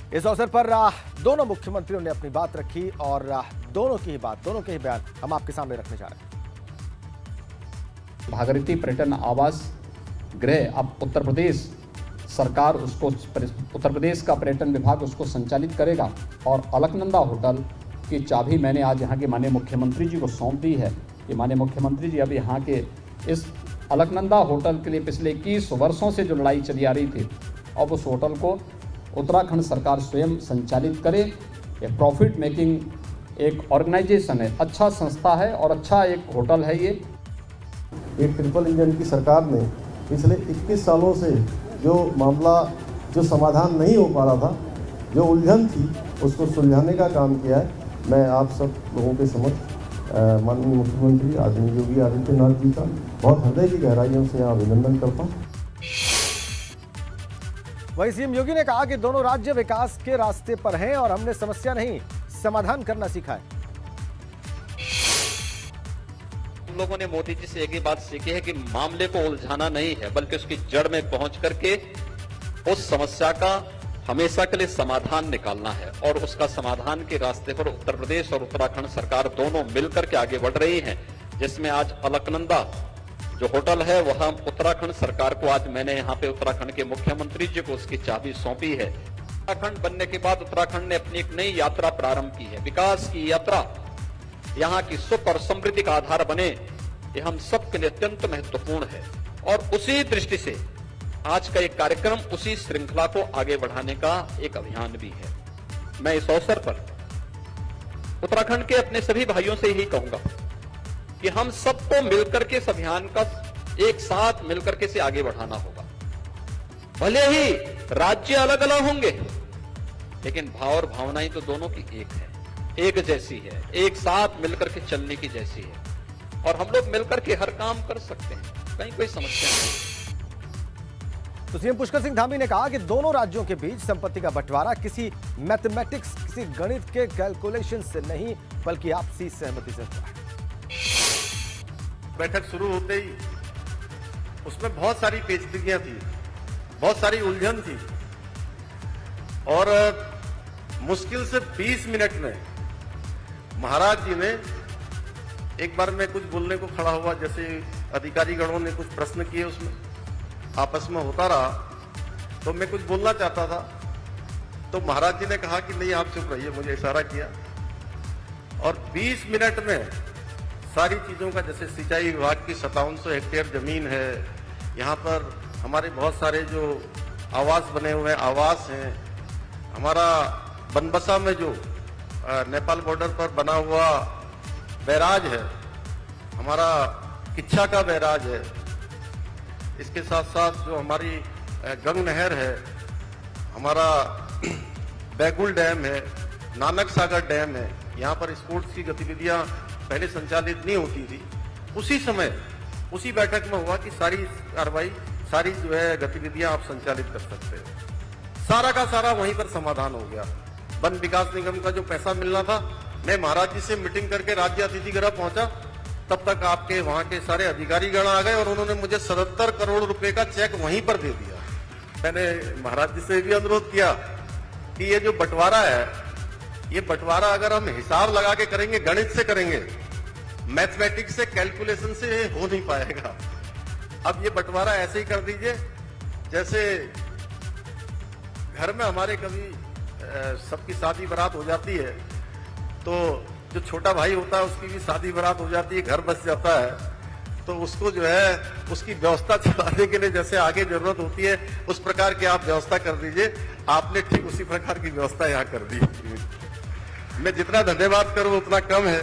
इस अवसर पर दोनों मुख्यमंत्रियों ने अपनी बात रखी और दोनों की ही बात, दोनों के ही बयान हम आपके सामने रखने जा रहे हैं। भागीरथी पर्यटन आवास गृह अब उत्तर प्रदेश सरकार उसको, उत्तर प्रदेश का पर्यटन विभाग उसको संचालित करेगा और अलकनंदा होटल की चाबी मैंने आज यहाँ के माननीय मुख्यमंत्री जी को सौंप दी है। कि माननीय मुख्यमंत्री जी अब यहाँ के इस अलकनंदा होटल के लिए पिछले 21 वर्षों से जो लड़ाई चली आ रही थी, अब उस होटल को उत्तराखंड सरकार स्वयं संचालित करे। ये प्रॉफिट मेकिंग एक ऑर्गेनाइजेशन है, अच्छा संस्था है और अच्छा एक होटल है। ये ट्रिपल इंजन की सरकार ने पिछले 21 सालों से जो मामला, जो समाधान नहीं हो पा रहा था, जो उलझन थी, उसको सुलझाने का काम किया है। मैं आप सब लोगों के समक्ष माननीय मुख्यमंत्री आदरणीय योगी आदित्यनाथ जी का बहुत हृदय की गहराइयों से अभिनंदन करता हूँ। वहीं सीएम योगी ने कहा कि दोनों राज्य विकास के रास्ते पर हैं और हमने समस्या नहीं, समाधान करना सीखा है। हम लोगों ने मोदी जी से एक ही बात सीखी है कि मामले को उलझाना नहीं है, बल्कि उसकी जड़ में पहुंच करके उस समस्या का हमेशा के लिए समाधान निकालना है। और उसका समाधान के रास्ते पर उत्तर प्रदेश और उत्तराखंड सरकार दोनों मिलकर के आगे बढ़ रही हैं, जिसमें आज अलकनंदा जो होटल है वह उत्तराखंड सरकार को, आज मैंने यहाँ पे उत्तराखंड के मुख्यमंत्री जी को उसकी चाबी सौंपी है। उत्तराखंड बनने के बाद उत्तराखंड ने अपनी एक नई यात्रा प्रारंभ की है, विकास की यात्रा। यहाँ की सुख और समृद्धि का आधार बने, ये हम सबके लिए अत्यंत महत्वपूर्ण है। और उसी दृष्टि से आज का एक कार्यक्रम उसी श्रृंखला को आगे बढ़ाने का एक अभियान भी है। मैं इस अवसर पर उत्तराखंड के अपने सभी भाइयों से यही कहूंगा कि हम सबको मिलकर के इस अभियान का एक साथ मिलकर के से आगे बढ़ाना होगा। भले ही राज्य अलग अलग होंगे, लेकिन भाव और भावनाएं तो दोनों की एक है, एक जैसी है, एक साथ मिलकर के चलने की जैसी है। और हम लोग मिलकर के हर काम कर सकते हैं, कहीं कोई समस्या नहीं। तो सीएम पुष्कर सिंह धामी ने कहा कि दोनों राज्यों के बीच संपत्ति का बंटवारा किसी मैथमेटिक्स, किसी गणित के कैलकुलेशन से नहीं, बल्कि आपसी सहमति से हुआ है। बैठक शुरू होते ही उसमें बहुत सारी पेचीदगियां थी, बहुत सारी उलझन थी और मुश्किल से 20 मिनट में महाराज जी ने, एक बार मैं कुछ बोलने को खड़ा हुआ, जैसे अधिकारी गणों ने कुछ प्रश्न किए, उसमें आपस में होता रहा, तो मैं कुछ बोलना चाहता था, तो महाराज जी ने कहा कि नहीं आप चुप रहिए, मुझे इशारा किया और 20 मिनट में सारी चीजों का, जैसे सिंचाई विभाग की 5700 हेक्टेयर जमीन है, यहाँ पर हमारे बहुत सारे जो आवास बने हुए हैं, आवास हैं, हमारा बनबसा में जो नेपाल बॉर्डर पर बना हुआ बैराज है, हमारा किच्छा का बैराज है, इसके साथ साथ जो हमारी गंग नहर है, हमारा बैकुल डैम है, नानक सागर डैम है, यहाँ पर स्पोर्ट्स की गतिविधियां पहले संचालित नहीं होती थी। उसी समय उसी बैठक में हुआ कि सारी कार्रवाई, सारी जो है गतिविधियां आप संचालित कर सकते हो। सारा का सारा वहीं पर समाधान हो गया। वन विकास निगम का जो पैसा मिलना था, मैं महाराज जी से मीटिंग करके राज्य अतिथि गृह पहुंचा, तब तक आपके वहां के सारे अधिकारी गण आ गए और उन्होंने मुझे 77 करोड़ रुपए का चेक वहीं पर दे दिया। मैंने महाराज जी से भी अनुरोध किया कि ये जो बंटवारा है, ये बंटवारा अगर हम हिसाब लगा के करेंगे, गणित से करेंगे, मैथमेटिक्स से, कैलकुलेशन से हो नहीं पाएगा। अब ये बंटवारा ऐसे ही कर दीजिए जैसे घर में हमारे कभी सबकी शादी बारात हो जाती है, तो जो छोटा भाई होता है उसकी भी शादी बारात हो जाती है, घर बस जाता है, तो उसको जो है उसकी व्यवस्था चलाने के लिए जैसे आगे जरूरत होती है, उस प्रकार की आप व्यवस्था कर दीजिए। आपने ठीक उसी प्रकार की व्यवस्था यहाँ कर दी। मैं जितना धन्यवाद करूं उतना कम है।